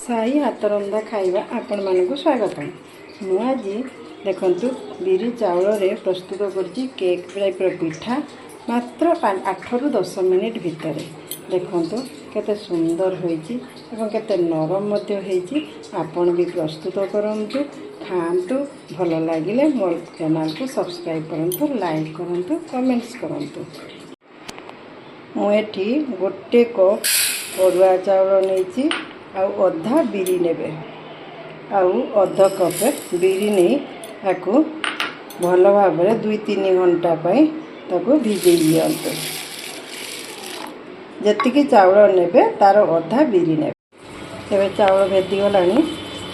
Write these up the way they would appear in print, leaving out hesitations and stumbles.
साई हाथ रंधा खाइबा आपण मानक स्वागत। मु आज देखंतु बिरी चाउल रे प्रस्तुत करछि केक टाइप पिठा मात्र 8 रु 10 मिनिट भितर। देखंतु केते सुंदर होईछि एवं केते नरम मध्ये होईछि। आपण भी प्रस्तुत करंतु खांतु। भल लागिले मोर चैनल को सब्सक्राइब करंतु, लाइक करंतु, कमेंट्स करंतु। मु एठी गोटे कप अरुआ चाउल नैछि आउ अधा बिरी नेबे आउ अध कप बिरी नहीं ताकू भल भाव 2-3 घंटा पाई ताकू भिजई दियंतु। जतिकी चाउल नेबे तार अधा बिरी नेबे। एबे चाउल भेदी गलानी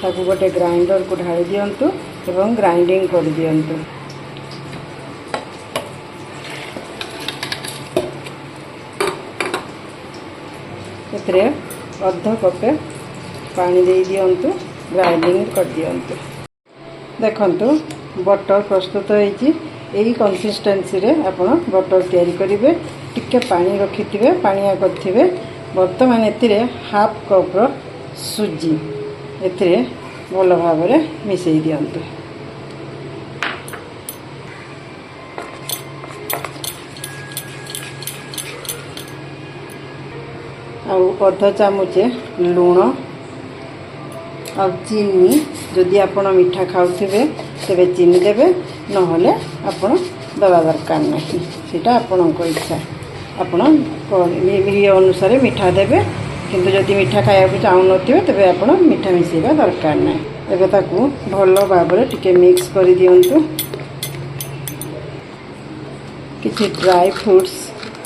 ताकू गोटे ग्राइंडर को ढाली दियंतु एवं ग्राइंडिंग कर दियंतु। एतरे अध कप पानी दे दियंतु, ग्राइंडिंग कर दियंतु। देखंतु बटर प्रस्तुत होईची। एही कंसिस्टेंसी रे आपण बटर तैयारी करिवे। टिके पानी रखिथिबे, पानिया करथिबे। वर्तमान एतिरे हाफ कप रो सुजी एतिरे भल भाबरे मिसई दियंतु। आउ अध चामचे लूण आ चीनी। जदि आपण मीठा खाउथिबे तेबे चीनी देबे, नहले आपण दबा दरकार नहीं। सेटा आपणक इच्छा। आपण ये अनुसार मीठा देबे, किंतु जदि मीठा खाया को चाहू नथिबे तेबे आपण मीठा मिसेबा दरकार नहीं। एबे ताकू भल भाबरे टिके मिक्स करि दियंतु। किछि ड्राई फ्रूट्स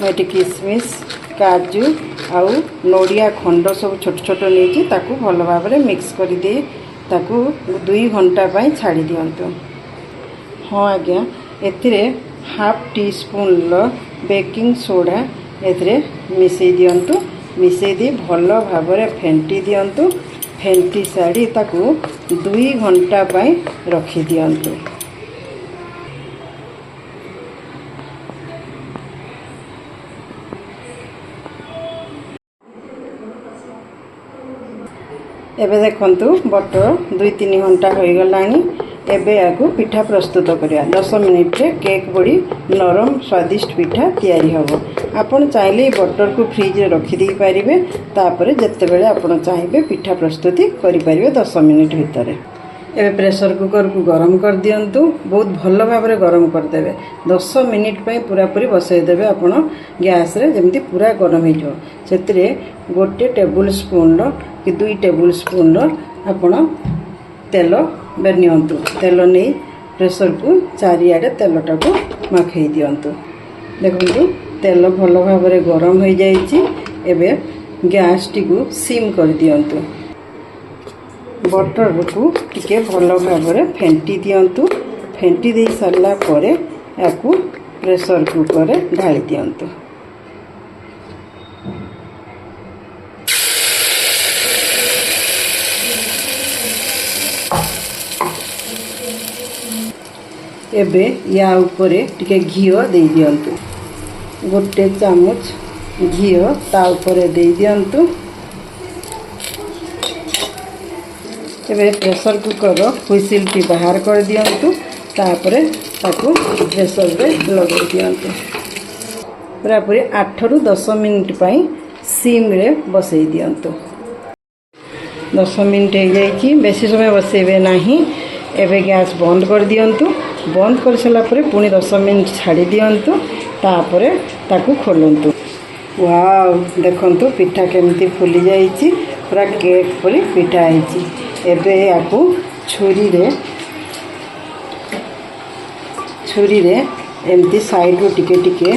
मेटी किशमिश, काजू आउ नड़िया खंड सब छोट छोट नहीं ताकू भल भाव मिक्स कर दे ताकू 2 घंटा पाई छाड़ी दियंतु। हाँ आज्ञा, एथिरे half teaspoon baking soda एथिरे मिसई दियंतु। मिसई दी भल भाव फेंटी दियंतु। फेंटी साड़ी ताकू 2 घंटा पाई रखी दियंतु। एबे देखंतु बटर 2-3 घंटा हो गलानी। एबे आगु पिठा प्रस्तुत करिया। 10 मिनिट रे केक बड़ी नरम स्वादिष्ट पिठा तैयारी हबो। आपण चाहिले बटर को फ्रिज रे रखि दी पारिबे। तापरे जत्ते बेले आपण चाहिबे पिठा प्रस्तुति करि पारिबे 10 मिनिट भितर। एबे प्रेशर कुकर को गरम कर दियंतु। बहुत भल भाव रे गरम कर देबे। 10 मिनिट पई पूरा पूरी बसई देबे आपण गैस रे, जेमति पूरा गरम हे जो। सेतिरे 1 टेबल स्पून रो कि 2 टेबल स्पून रो आपण तेल बेनियंतु। तेल नहीं प्रेशर को चारियाडे तेलटा को माखई दियंतु। देखंतु तेल भल भाव रे गरम हो जाईची। एबे गैस टी को सिम कर दियंतु। बटर को टिके भल भाव रे फेंटी दियंतु। फेंटी दे सारला परे याकू प्रेशर कुकर रे ढाली दियंतु। एबे या ऊपरे टिके घिओ दे दियंतु। 1 चामच घिओ ता ऊपरे दे दियंतु। एबे प्रेशर कुकर हुइसिल टी बाहर कर दियंतु। तापरे ताकू प्रेशर रे लगे दियंतु। पूरा पूरी 8 रु 10 मिनिट पाई सिम रे बसई दियंतु। 10 मिनिट हो जाइछि। बेसी समय बसेबे नाही। एबे गैस बंद कर दियंतु। बंद कर सला परे पुनी 10 मिनिट छाड़ी दियंतु। तापरे ताकू खोलंतु। वाओ, देखंतु पिठा केमती फुली जाइछि। पूरा केक परी पिठा आइछि। एबे याकू छुरी रे एमती साइड रो टिके टिके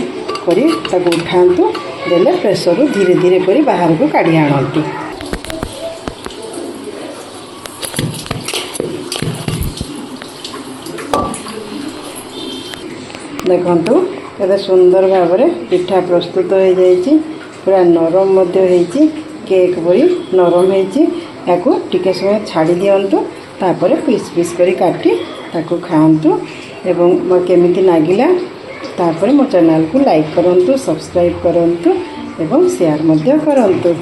करी ताकू उठांतु। देले प्रेशर रो धीरे धीरे करी बाहर को काढी आनंतु। देखंतु केते सुंदर भाव रे पिठा प्रस्तुत हो जाइछि। पूरा नरम मध्ये होइछि। केक बड़ी नरम होइछि। याकू टिके समय छाड़ी दियंतु। तापरे पीस पीस करी काटी ताकू खांतु। एवं मो केमिति लागिला तापरे मो चैनल को लाइक करंतु, सब्सक्राइब करंतु एवं शेयर मध्य करंतु।